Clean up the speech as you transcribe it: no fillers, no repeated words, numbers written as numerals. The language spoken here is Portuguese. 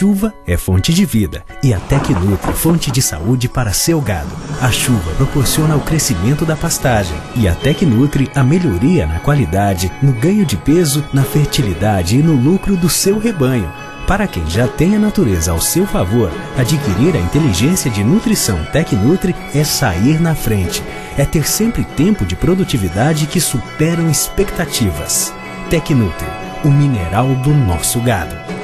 chuva é fonte de vida e a Tecnutri fonte de saúde para seu gado. A chuva proporciona o crescimento da pastagem e a Tecnutri a melhoria na qualidade, no ganho de peso, na fertilidade e no lucro do seu rebanho. Para quem já tem a natureza ao seu favor, adquirir a inteligência de nutrição Tecnutri é sair na frente. É ter sempre tempo de produtividade que superam expectativas. Tecnutri, o mineral do nosso gado.